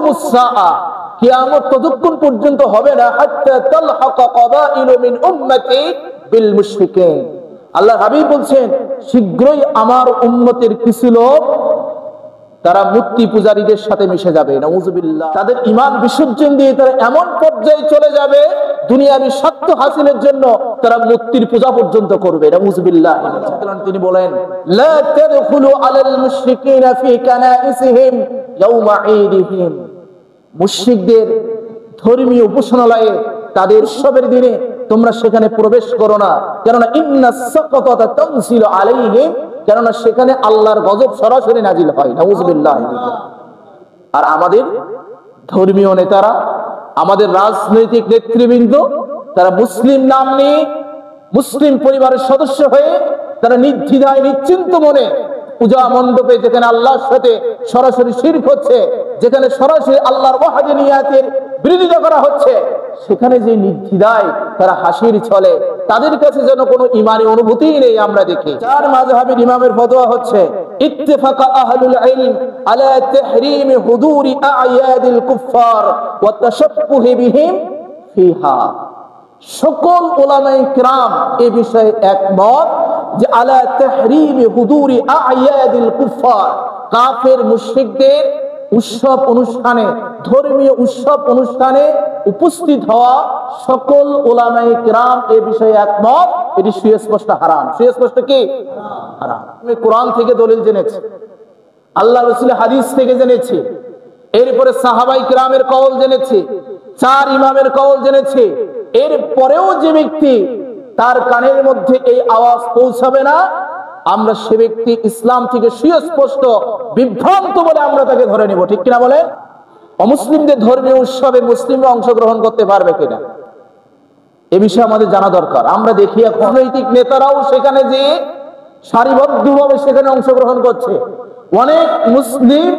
তাকুমুস সাআ, কিয়ামত ততক্ষণ পর্যন্ত হবে না হাত্তা তালহাকা কাবাইলু মিন উম্মতি বিল মুশরিকিন। আল্লাহ হাবিব বলছেন, শীঘ্রই আমার উম্মতের কিছু লোক তারা মূর্তি পূজারীদের সাথে মিশে যাবে, নাউযুবিল্লাহ। তাদের ঈমান বিসর্জন দিয়ে তারা এমন পর্যায়ে চলে যাবে, দুনিয়াবি স্বার্থ হাসিলের জন্য তারা মূর্তির পূজা পর্যন্ত করবে, নাউযুবিল্লাহ। তিনি বলেন, লা তাদখুলু আলাল মুশরিকিনা ফি কানাইসিহিম ইয়াওমা ঈদিহিম, মুশরিকদের ধর্মীয় উপাসনালয়ে তাদের উৎসবের দিনে তোমরা সেখানে প্রবেশ করো না, কেননা ইন্নাস সাকাতাতা তানজিলু আলাইহিম, কেননা সেখানে আল্লাহর গজব সরাসরি নাজিল হয়, নাউযুবিল্লাহ। আর আমাদের ধর্মীয় নেতারা, আমাদের রাজনৈতিক নেতৃবৃন্দ, তারা মুসলিম নাম নিয়ে মুসলিম পরিবারের সদস্য হয়ে তারা নির্দ্বিধায় নিশ্চিন্ত মনে পূজা মণ্ডপে, যেখানে আল্লাহর সাথে সরাসরি শিরক হচ্ছে, যেখানে সরাসরি আল্লাহর ওয়াহদানিয়াতের বিরোধিতা করা হচ্ছে, সেখানে যে নির্দ্বিধায় তারা হাসির ছলে, তাদের কাছে যেন কোনো ঈমানি অনুভূতি নেই আমরা দেখি। চার মাযহাবের ইমামের ফতোয়া হচ্ছে, ইত্তেফাকা আহলুল ইলম আলা তাহরীম হুদুরি আ'য়াদিল কুফফার ওয়া তাশাব্বুহি বিহিম ফিহা। সকল উলামায়ে কিরাম এই বিষয়ে একমত যে আলা তাহরীম হুদুরি আ'য়াদিল কুফফার, কাফের মুশরিকদের উৎসব অনুষ্ঠানে, ধর্মীয় উৎসব অনুষ্ঠানে উপস্থিত হওয়া সকল উলামায়ে কিরাম এই বিষয়ে একমত, এটি সুস্পষ্ট হারাম। সুস্পষ্ট কি? হারাম। আমি কোরআন থেকে দলিল জেনেছি, আল্লাহ রাসূলের হাদিস থেকে জেনেছি, এরপরে সাহাবাই কিরামের কওল জেনেছি, চার ইমামের কওল জেনেছি। এরপরেও যে ব্যক্তি তার কানের মধ্যে এই আওয়াজ পৌঁছাবে না, আমরা সে ব্যক্তি ইসলাম থেকে সুস্পষ্ট বিভ্রান্ত বলে আমরা তাকে ধরে নিব, ঠিক কিনা বলে? অমুসলিমদের ধর্মীয় উৎসবে মুসলিমরা অংশগ্রহণ করতে পারবে কিনা এ বিষয়ে আমাদের জানা দরকার। আমরা দেখি এখন রাজনৈতিক নেতারাও সেখানে যে সারিবদ্ধভাবে সেখানে অংশগ্রহণ করছে। অনেক মুসলিম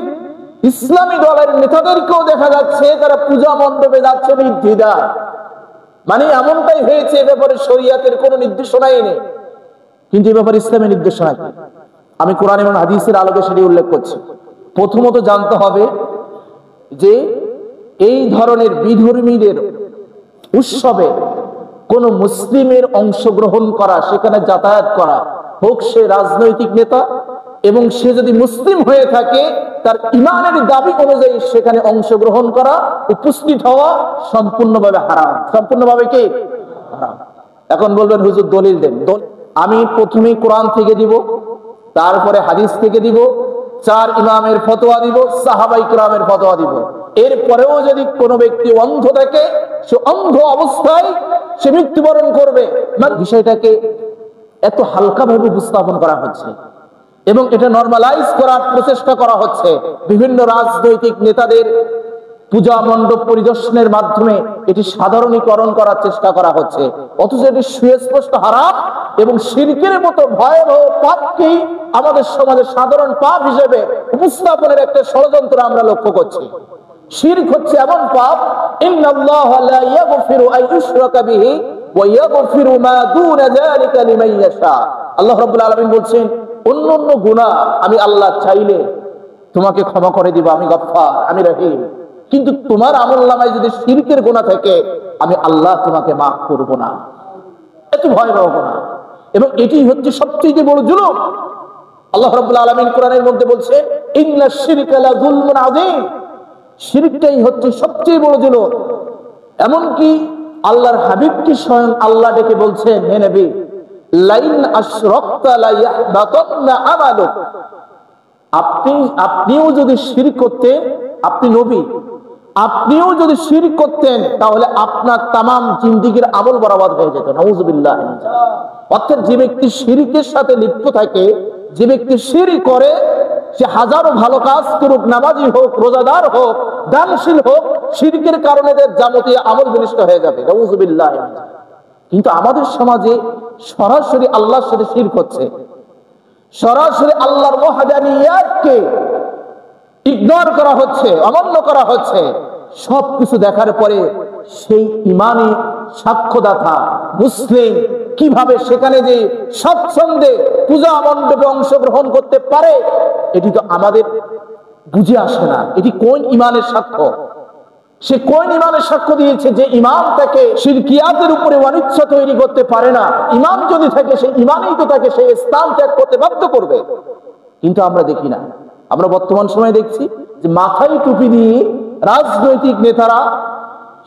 ইসলামী দলের নেতাদেরকেও দেখা যাচ্ছে তারা পূজা মণ্ডপে যাচ্ছে নির্দ্বিধায়। মানে এমনটাই হয়েছে, এ ব্যাপারে শরীয়তের কোনো নির্দেশনাই নেই, কিন্তু এ ব্যাপারে ইসলামের নির্দেশনা কি? আমি কোরআন এবং হাদিসের আলোকে সেটি উল্লেখ করছি। প্রথমত জানতে হবে যে এই ধরনের বিধর্মীদের উৎসবে কোন মুসলিমের অংশগ্রহণ করা, সেখানে যাতায়াত করা, হোক সে রাজনৈতিক নেতা, এবং সে যদি মুসলিম হয়ে থাকে তার ঈমানের দাবি অনুযায়ী সেখানে অংশগ্রহণ করা, উপস্থিত হওয়া সম্পূর্ণভাবে হারাম। সম্পূর্ণভাবে কি? হারাম। এখন বলবেন হুজুর দলিল দেন। আমি প্রথমে কোরআন থেকে দিব, তারপরে হাদিস থেকে দিব, চার ইমামের ফতোয়া দিব, সাহাবাই কিরামের ফতোয়া দিব। এরপরেও যদি কোনো ব্যক্তি অন্ধ থাকে, সে অন্ধ অবস্থায় সে মৃত্যুবরণ করবে। বিষয়টাকে এত হালকাভাবে উপস্থাপন করা হচ্ছে এবং এটা নরমালাইজ করার প্রচেষ্টা করা হচ্ছে। বিভিন্ন রাজনৈতিক নেতাদের পূজা মণ্ডপ পরিদর্শনের মাধ্যমে এটি সাধারণীকরণ করার চেষ্টা করা হচ্ছে, অথচ এটি সুস্পষ্ট হারাম এবং শিরকের মতো ভয়াবহ পাপকে আমাদের সমাজে সাধারণ পাপ হিসেবে উপস্থাপনের একটা ষড়যন্ত্র আমরা লক্ষ্য করছি। শিরক হচ্ছে এমন পাপ, ইন্নাল্লাহা লা ইয়াগফিরু আন ইউশরাকা বিহি ওয়া ইয়াগফিরু মা দুনা যালিকা লিমান ইয়াশা। আল্লাহ রাব্বুল আলামিন বলছেন, অন্যান্য গুনাহ আমি আল্লাহ চাইলে তোমাকে ক্ষমা করে দিব, আমি গফফার, আমি রহিম, কিন্তু তোমার আমলনামায় যদি শিরকের গুনাহ থাকে আমি আল্লাহ তোমাকে মাফ করব না। এত ভয়াবহ গুনাহ, এবং এটি হচ্ছে সবচেয়ে বড় জুলুম। আল্লাহ রাব্বুল আলামিন কোরআনের মধ্যে বলছেন, ইন্নাশ শিরকা লা যুলমুন আযীম, শিরকটাই হচ্ছে সবচেয়ে বড় জুলুম। এমনকি আল্লাহর হাবিবকে স্বয়ং আল্লাহ ডেকে বলছেন, হে নবী, লাইন আশরাকতা লা ইয়াহবাতান্না আমালুক, আপনিও যদি শিরক করতেন, আপনি নবী, আপনিও যদি শিরক করতেন তাহলে আপনার তামাম জিন্দেগীর আমল বরবাদ হয়ে যেত। নাউযুবিল্লাহ। অর্থাৎ যে ব্যক্তি শিরকের সাথে লিপ্ত থাকে, যে ব্যক্তি শিরক করে, সে হাজারো ভালো কাজ করুক, নামাজি হোক, রোজাদার হোক, দানশীল হোক, শিরকের কারণে তার যাবতীয় আমল বিনষ্ট হয়ে যাবে। নাউযুবিল্লাহ। কিন্তু আমাদের সমাজে সরাসরি আল্লাহর সাথে শিরক হচ্ছে, সরাসরি আল্লাহর ওয়াহদানিয়াতকে ইগনোর করা হচ্ছে, অমান্য করা হচ্ছে। সবকিছু দেখার পরে সেই ইমানি সাক্ষ্যদাতা মুসলিম কিভাবে সেখানে যে স্বচ্ছন্দে পূজা মণ্ডপে অংশগ্রহণ করতে পারে, এটি তো আমাদের বুঝে আসে না এটি কোন ইমানের সাক্ষ্য। সে কোন ইমানের সাক্ষ্য দিয়েছে যে ইমাম তাকে শিরকিয়াতের উপরে অনিচ্ছা তৈরি করতে পারে না। ইমাম যদি থাকে সেই ইমানই তো তাকে সেই স্থান ত্যাগ করতে বাধ্য করবে। কিন্তু আমরা দেখি না। আমরা বর্তমান সময়ে দেখছি যে মাথায় টুপি দিয়ে রাজনৈতিক নেতারা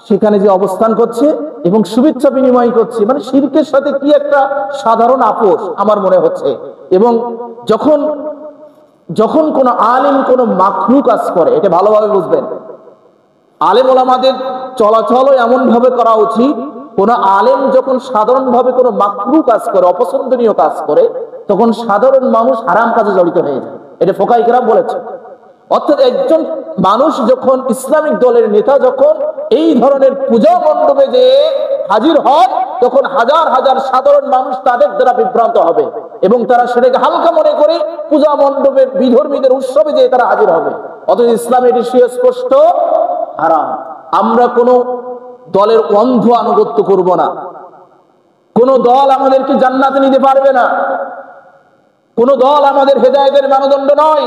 সেখানে যে অবস্থান করছে এবং শুভেচ্ছা বিনিময় করছে, মানে শিরকের সাথে কি একটা সাধারণ আপোষ আমার মনে হচ্ছে। এবং যখন যখন কোন আলেম কোন মাকরু কাজ করে, এটা ভালোভাবে বুঝবেন, আলেম ওলামাদের চলাচলও এমন ভাবে করা উচিত, কোন আলেম যখন সাধারণভাবে কোন মাকরু কাজ করে, অপছন্দনীয় কাজ করে, তখন সাধারণ মানুষ হারাম কাজে জড়িত হয়ে যায়। এটা ফোকাই কেরাম বলেছে। অর্থাৎ একজন মানুষ যখন ইসলামিক দলের নেতা যখন এই ধরনের পূজা মণ্ডপে যে হাজির হয়, তখন হাজার হাজার সাধারণ মানুষ তাদের দ্বারা বিভ্রান্ত হবে এবং তারা সেটাকে হালকা মনে করে পূজা মণ্ডপে বিধর্মীদের উৎসবে যে তারা হাজির হবে। অথচ ইসলাম এটি সুস্পষ্ট হারাম। আমরা কোন দলের অন্ধ আনুগত্য করব না। কোন দল আমাদেরকে জান্নাতে নিতে পারবে না। কোন দল আমাদের হেদায়েতের মানদণ্ড নয়,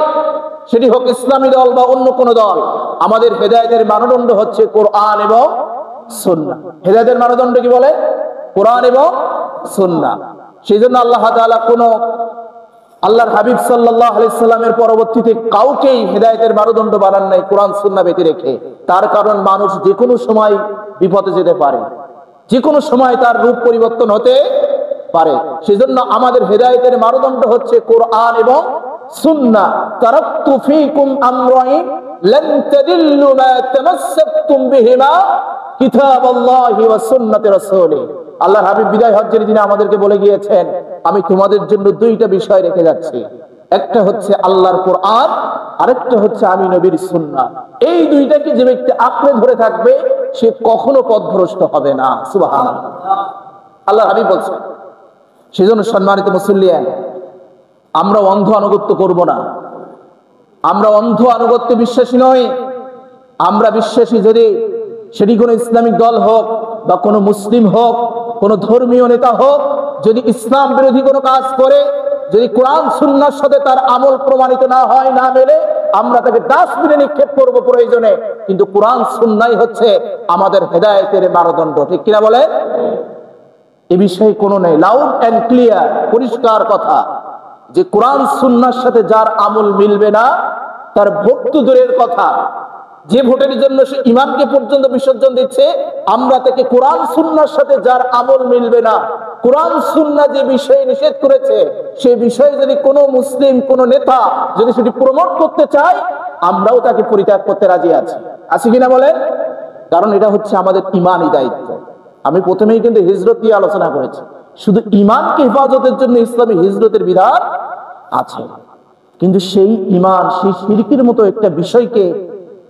সেটি হোক ইসলামী দল বা অন্য কোন দল। আমাদের হেদায়েতের মানদণ্ড হচ্ছে কোরআন এবং সুন্নাহ। হেদায়েতের মানদণ্ড কি বলে? কোরআন এবং সুন্নাহ। সেই জন্য আল্লাহ তাআলা কোন আল্লাহর হাবিব সাল্লাল্লাহু আলাইহি সাল্লামের পরবর্তীতে কাউকেই হেদায়েতের মানদণ্ড বানান নাই কোরআন সুন্নাহ ব্যতি রেখে। তার কারণ মানুষ যে কোনো সময় বিপদে যেতে পারে, যে কোনো সময় তার রূপ পরিবর্তন হতে পারে। সেজন্য আমাদের হেদায়েতের মানদণ্ড হচ্ছে কোরআন এবং সুন্নাহ। তারাকতু ফীকুম আমরাইন লান তাদিল্লু মা তামাসসাকতুম বিহিমা কিতাবাল্লাহি ওয়া সুন্নাতি রাসূলিহি। আল্লাহর হাবিব বিদায় হজ্জের দিনে আমাদেরকে বলে গিয়েছেন, আমি তোমাদের জন্য দুইটা বিষয় রেখে যাচ্ছি, একটা হচ্ছে আল্লাহর কোরআন, আরেকটা হচ্ছে আমি নবীর সুন্নাহ। এই দুইটাকে যে ব্যক্তি আঁকড়ে ধরে থাকবে সে কখনো পথভ্রষ্ট হবে না। সুবহানাল্লাহ, আল্লাহর হাবিব বলছেন। সেজন্য সম্মানিত মুসল্লিয়ান, আমরা অন্ধ আনুগত্য করব না। আমরা অন্ধ আনুগত্যে বিশ্বাসী নই। আমরা বিশ্বাসী যদি সেটি কোনো ইসলামিক দল হোক বা কোনো মুসলিম হোক, কোনো ধর্মীয় নেতা হোক, যদি ইসলাম বিরোধী কোনো কাজ করে, যদি কোরআন সুন্নাহর সাথে তার আমল প্রমাণিত না হয়, না মেলে, আমরা তাকে ডাস্টবিনে নিক্ষেপ করব প্রয়োজনে। কিন্তু কোরআন সুন্নাহই হচ্ছে আমাদের হেদায়েতের মানদণ্ড। ঠিক কিনা বলে? এ বিষয়ে কোনো নেই, লাউড এন্ড ক্লিয়ার, পরিষ্কার কথা, যে কোরআন সুন্নাহর সাথে যার আমল মিলবে না তার ভোট তো দূরের কথা, যে ভোটের জন্য সে ইমামকে পর্যন্ত বিসর্জন দিচ্ছে, আমরা তাকে কোরআন সুন্নাহর সাথে যার আমল মিলবে না, কোরআন সুন্নাহ যে বিষয়ে নিষেধ করেছে সেই বিষয়ে যদি কোনো মুসলিম কোনো নেতা যদি সেটি প্রমোট করতে চায়, আমরাও তাকে পরিত্যাগ করতে রাজি আছি। আছি কিনা বলেন? কারণ এটা হচ্ছে আমাদের ইমানি দায়িত্ব। আমি প্রথমেই কিন্তু হিজরত নিয়ে আলোচনা করেছি। শুধু ইমানকে হেফাজতের জন্য ইসলামী হিজরতের বিধান আছে, কিন্তু সেই ইমান, সেই শিরকের মতো একটা বিষয়কে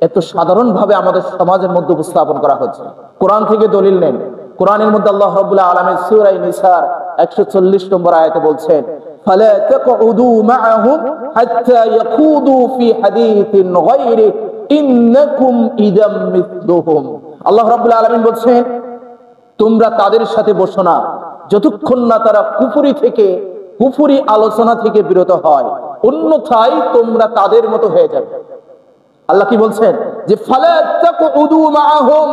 এত সাধারণভাবে আমাদের সমাজের মধ্যে উপস্থাপন করা হচ্ছে। কোরআন থেকে দলিল নেন। কোরআনের মধ্যে আল্লাহ রাব্বুল আলামিন সূরা নিসার 140 নম্বর আয়াতে বলছেন, ফালা তাকউদু মাআহুম হাত্তা ইয়াকুদু ফি হাদীসিন গায়রি ইন্নাকুম ইদাম মিথলুহুম। আল্লাহ রাব্বুল আলামিন বলছেন, তোমরা তাদের সাথে বসো না যতক্ষণ না তারা কুফরি আলোচনা থেকে বিরত হয়, অন্যথায় তোমরা তাদের মতো হয়ে যাবে। আল্লাহ কি বলছেন? যে ফালা তাকউদু মাআহুম,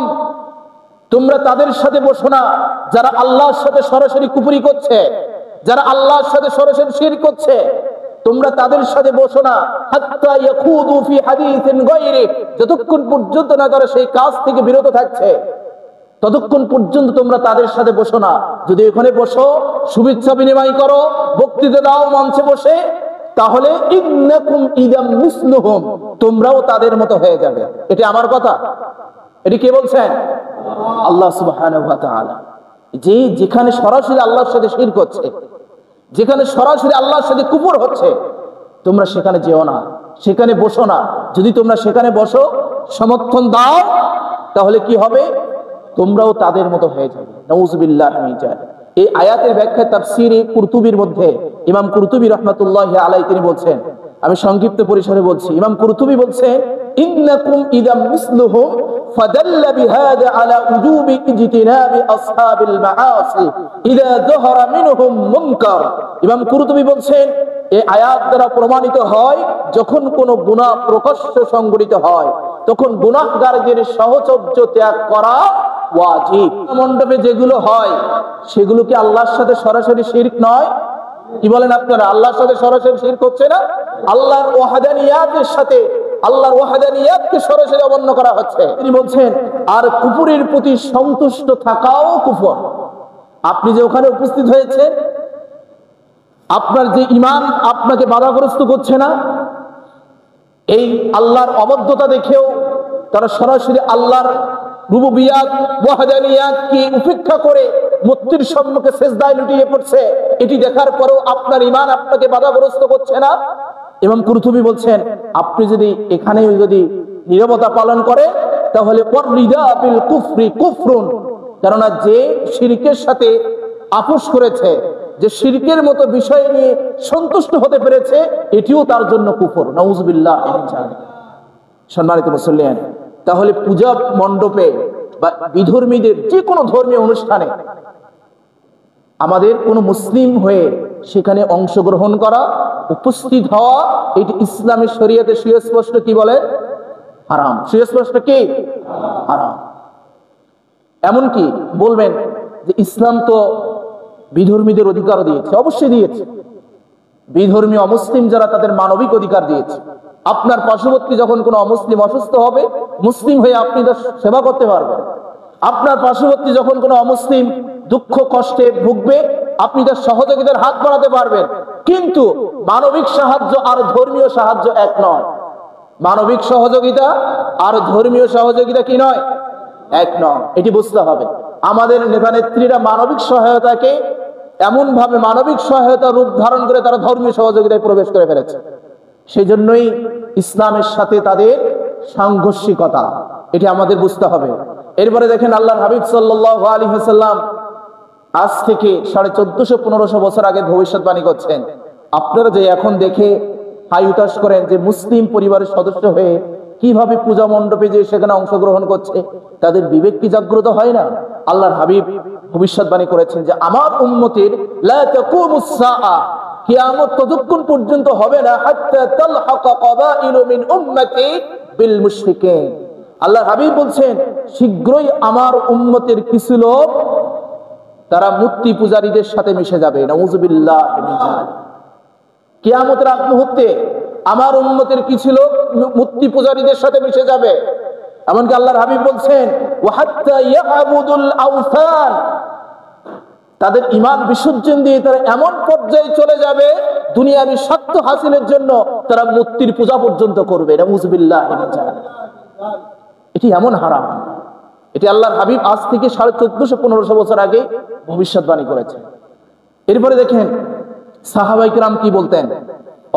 তোমরা তাদের সাথে বসো না যারা আল্লাহর সাথে সরাসরি কুফরি করছে, যারা আল্লাহর সাথে সরাসরি শিরক করছে, তোমরা তাদের সাথে বসো না হাত্তা ইয়াকুদু ফি হাদীসিন গায়রি, যতক্ষণ পর্যন্ত না তারা সেই কাজ থেকে বিরত থাকছে ততক্ষণ পর্যন্ত তোমরা তাদের সাথে বসো না। যদি এখানে বসো, শুভেচ্ছা বিনিময় করো, বক্তৃতা দাও মঞ্চে বসে, তাহলে ইন্নাকুম ইদাম মিসলুহুম, তোমরাও তাদের মতো হয়ে যাবে। এটা আমার কথা? এটি কে বলছেন? আল্লাহ সুবহানাহু ওয়া তাআলা। যে যেখানে সরাসরি আল্লাহর সাথে শিরক হচ্ছে, যেখানে সরাসরি আল্লাহর সাথে কুফর হচ্ছে, তোমরা সেখানে যেও না, সেখানে বসো না। যদি তোমরা সেখানে বসো, সমর্থন দাও, তাহলে কি হবে? তোমরাও তাদের মতো হয়ে যাবে। নাউযুবিল্লাহি মিন যালিক। এই আয়াতের ব্যাখ্যা তাফসীরে কুরতুবীর মধ্যে ইমাম কুরতুবী রাহমাতুল্লাহি আলাইহি তিনি বলছেন, আমি সংক্ষিপ্ত পরিসরে বলছি। ইমাম কুরতুবী বলছেন, ইন্নাকুম ইদাম মিসলুহুম ফাদাল্লা বিহাযা আলা উজুবি ইজতিনাবি আসহাবিল মাআসি ইযা যাহারা মিনহুম মুনকার। ইমাম কুরতুবী বলছেন, এই আয়াত দ্বারা প্রমাণিত হয় যখন কোনো গুনাহ প্রকাশ্য সংঘটিত হয় তখন গুনাহগারদের সহচর্য ত্যাগ করা ওয়াজিব। মণ্ডপে যেগুলো হয় সেগুলো কি আল্লাহর সাথে সরাসরি শিরক নয়? কি বলেন আপনারা? আল্লাহর সাথে সরাসরি শিরক হচ্ছে না? আল্লাহর ওয়াহদানিয়াতের সাথে আল্লাহর ওয়াহদানিয়াতকে সরাসরি অবন্য করা হচ্ছে। তিনি বলছেন আর কুফরের প্রতি সন্তুষ্ট থাকাও কুফর। আপনি যে ওখানে উপস্থিত হয়েছে, আপনার যে ঈমান আপনাকে বাধাগ্রস্ত করছে না, এই আল্লাহর অবদ্ধতা দেখেও তারা সরাসরি আল্লাহর রুবুবিয়াত ওয়াহদানিয়াতকে উপেক্ষা করে মূর্তির সম্মুখে সিজদায় লুটিয়ে পড়ছে, এটি দেখার পরেও আপনার ঈমান আপনাকে বাধাগ্রস্ত করছে না। ইমাম কুরতুবী বলছেন আপনি যদি এখানে যদি নীরবতা পালন করে তাহলে ওয়ারিদা বিল কুফরি কুফরুন, কেননা যে শিরকের সাথে আপোষ করেছে, যে শিরকের মতো বিষয় নিয়ে সন্তুষ্ট হতে পেরেছে, এটিও তার জন্য কুফর। নাউজুবিল্লাহ। সম্মানিত মুসল্লিয়ান, তাহলে পূজা মণ্ডপে বা বিধর্মীদের যে কোনো ধর্মীয় অনুষ্ঠানে আমাদের কোনো মুসলিম হয়ে সেখানে অংশগ্রহণ করা, উপস্থিত হওয়া, এটি ইসলামের শরীয়তে সুস্পষ্ট কি বলে? হারাম। সুস্পষ্ট কি? হারাম। এমনকি বলবেন যে ইসলাম তো বিধর্মীদের অধিকারও দিয়েছে। অবশ্যই দিয়েছে। বিধর্মী অমুসলিম যারা তাদের মানবিক অধিকার দিয়েছে। আপনার পার্শ্ববর্তী যখন কোনো অমুসলিম অসুস্থ হবে, মুসলিম হয়ে আপনি তার সেবা করতে পারবেন। আপনার পার্শ্ববর্তী যখন কোনো অমুসলিম দুঃখ কষ্টে ভুগবে, আপনি তার সহযোগিতার হাত বাড়াতে পারবেন। কিন্তু মানবিক সাহায্য আর ধর্মীয় সাহায্য এক নয়। মানবিক সহযোগিতা আর ধর্মীয় সহযোগিতা কি নয়? এক নয়। এটি বুঝতে হবে। আমাদের নেতা নেত্রীরা মানবিক সহায়তাকে এমন ভাবে মানবিক সহায়তা রূপ ধারণ করে তারা ধর্মীয় সহযোগিতায় প্রবেশ করে ফেলেছে। সেই জন্যই ইসলামের সাথে তাদের সাংঘর্ষিকতা, এটি আমাদের বুঝতে হবে। এরপরে দেখেন আল্লাহর হাবিব সাল্লাল্লাহু আলাইহি ওয়াসাল্লাম আজ থেকে 1450-1500 বছর আগে ভবিষ্যৎবাণী করছেন, আপনারা যে এখন দেখে হাই উতাস করেন যে মুসলিম পরিবারের সদস্য হয়ে কিভাবে পূজা মণ্ডপে যে সেখানে অংশগ্রহণ করছে, তাদের বিবেক কি জাগ্রত হয় না? আল্লাহর হাবিব ভবিষ্যৎবাণী করেছেন যে আমার উম্মতের লা তাকুমুস সাআ, কিয়ামত ততক্ষণ পর্যন্ত হবে না হাত্তা তালহাকা কাবাইলু মিন উম্মতি বিল মুশরিকিন। আল্লাহর হাবিব বলছেন শীঘ্রই আমার উম্মতের কিছু লোক তারা মূর্তি পূজারীদের সাথে মিশে যাবে। নাউযুবিল্লাহ মিন যালিক। কিয়ামতের আগ মুহূর্তে আমার উম্মতের কিছু লোক মূর্তি পূজারীদের সাথে মিশে যাবে। এমনকি আল্লাহর হাবিব বলছেন ওয়া হাত্তা ইয়াবুদুল আওসান, তাদের ঈমান বিসর্জন দিয়ে তারা এমন পর্যায়ে চলে যাবে দুনিয়াবি স্বার্থ হাসিলের জন্য তারা মূর্তির পূজা পর্যন্ত করবে। নাউযুবিল্লাহ মিন যালিক। এটি এমন হারাম। এটি আল্লাহর হাবিব আজ থেকে 1450-1500 বছর আগে ভবিষ্যৎবাণী করেছেন। এরপরে দেখেন সাহাবায়ে কিরাম কি বলতেন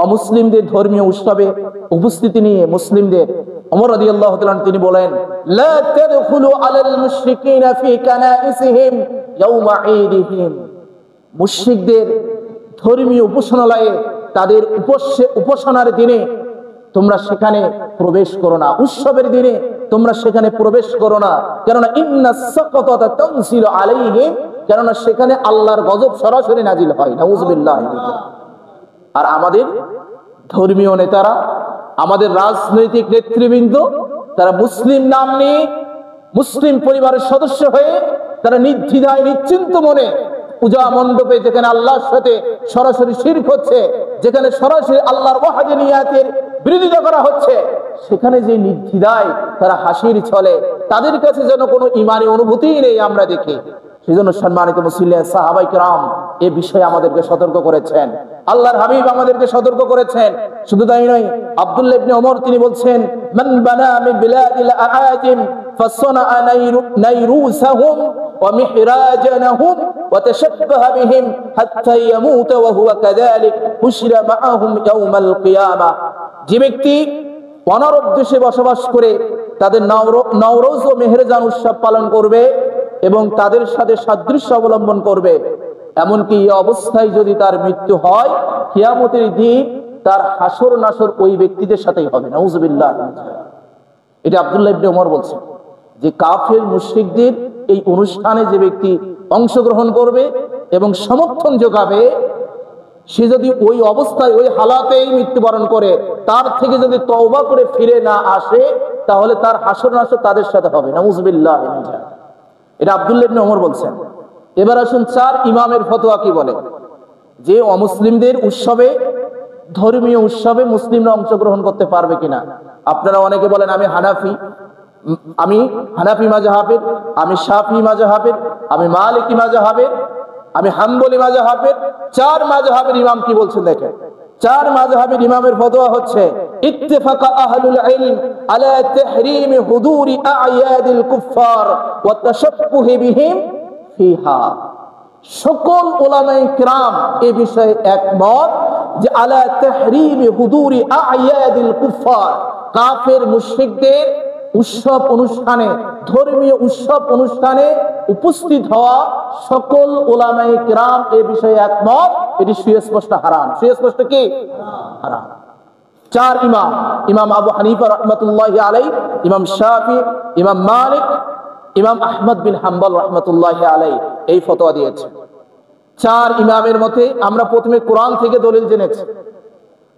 অমুসলিমদের ধর্মীয় উৎসবে উপস্থিতি নিয়ে মুসলিমদের। ওমর রাদিয়াল্লাহু তাআলা তিনি বলেন লা তাদখুলু আলাল মুশরিকিনা ফি কানাইসিহিম ইয়াওমা ঈদিহিম, মুশরিকদের ধর্মীয় উপাসনালয়ে তাদের উপাসনার দিনে তোমরা সেখানে প্রবেশ করো না, উৎসবের দিনে তোমরা সেখানে প্রবেশ করো না। কেননা ইন্নাস সাকাতাতা তানজিলু আলাইহিম, কেননা সেখানে আল্লাহর গজব সরাসরি নাজিল হয়। নাউযুবিল্লাহ। আর আমাদের ধর্মীয় নেতারা, আমাদের রাজনৈতিক নেতৃবৃন্দ, তারা মুসলিম নাম নিয়ে মুসলিম পরিবারের সদস্য হয়ে তারা নির্দ্বিধায় নিশ্চিন্ত মনে পূজা মণ্ডপে যেখানে আল্লাহর সাথে সরাসরি শিরক হচ্ছে, যেখানে সরাসরি আল্লাহর ওয়াহদানিয়াতের বিরোধিতা করা হচ্ছে, সেখানে যে নির্দ্বিধায় তারা হাসির ছলে, তাদের কাছে যেন কোনো ঈমানি অনুভূতিই নেই আমরা দেখি। সেজন্য সম্মানিত মুসলিম সাহাবায়ে কিরাম এ বিষয়ে আমাদেরকে সতর্ক করেছেন। আল্লাহর হাবিব আমাদেরকে সতর্ক করেছেন। শুধু তাই নয়, আব্দুল্লাহ ইবনে ওমর তিনি বলছেন মান বানা মিন বিলাদিল আআজিম ফাসানা নাইরুসাহুম ওয়া মিহরাজানহুম ওয়া তাশাব্বাহা বিহিম হাত্তা ইয়ামুত ওয়া হুয়া কাযালিক হুশরা মাআহুম ইয়াউমাল কিয়ামাহ। যে ব্যক্তি অনারব দেশে বসবাস করে তাদের নওরোজ ও মেহরাজান উৎসব পালন করবে এবং তাদের সাথে সাদৃশ্য অবলম্বন করবে, এমনকি এই অবস্থায় যদি তার মৃত্যু হয়, কিয়ামতের দিন তার হাসর নাসর ওই ব্যক্তিদের সাথেই হবে। নাউযুবিল্লাহ। এটা আব্দুল্লাহ ইবনে ওমর বলছেন যে কাফের মুশরিকদের এই অনুষ্ঠানে যে ব্যক্তি অংশগ্রহণ করবে এবং সমর্থন যোগাবে, সে যদি ওই অবস্থায় ওই হালাতেই মৃত্যুবরণ করে, তার থেকে যদি তওবা করে ফিরে না আসে, তাহলে তার হাসর নাসর তাদের সাথে হবে। নাউযুবিল্লাহ। এটা আব্দুল্লাহ ইবনে ওমর বলছেন। এবার আসুন 4 ইমামের ফতোয়া কি বলে, যে অমুসলিমদের উৎসবে, ধর্মীয় উৎসবে মুসলিমরা অংশগ্রহণ করতে পারবে কিনা। আপনারা অনেকে বলেন আমি হানাফি মাযহাবের, আমি শাফি মাযহাবের, আমি মালিকি মাযহাবের, আমি হাম্বলি মাযহাবের। 4 মাযহাবের ইমাম কি বলছেন দেখেন। 4 মাযহাবের ইমামের ফতোয়া হচ্ছে ইত্তেফাকা আহলুল ইলম আলা তাহরীম হুদুরি আ'য়াদিল কুফফার ওয়া তাশাব্বুহি বিহিম ফিহা। সকল উলামায়ে কিরাম এই বিষয়ে একমত যে আলা তাহরীম হুদুরি আ'য়াদিল কুফফার, কাফের মুশরিকদের উৎসব অনুষ্ঠানে, ধর্মীয় উৎসব অনুষ্ঠানে উপস্থিত হওয়া সকল উলামায়ে কিরাম এই বিষয়ে একমত, এটি সুস্পষ্ট হারাম। সুস্পষ্ট কি? হারাম। 4 ইমাম, ইমাম আবু হানিফা রাহমাতুল্লাহি আলাইহি, ইমাম শাফি, ইমাম মালিক, ইমাম আহমদ বিন হাম্বল রাহমাতুল্লাহি আলাইহি এই ফতোয়া দিয়েছে। 4 ইমামের মতে আমরা প্রথমে কোরআন থেকে দলিল জেনেছি,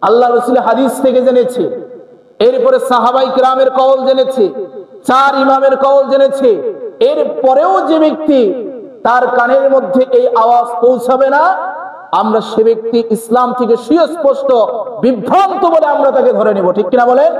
আল্লাহ রাসূলের হাদিস থেকে জেনেছি, এরপরে সাহাবাই কিরামের কওল জেনেছি, 4 ইমামের কওল জেনেছি। এরপরেও যে ব্যক্তি তার কানের মধ্যে এই আওয়াজ পৌঁছাবে না, আমরা সে ব্যক্তি ইসলাম থেকে সুস্পষ্ট বিভ্রান্ত বলে আমরা তাকে ধরে নেব। ঠিক কিনা বলেন?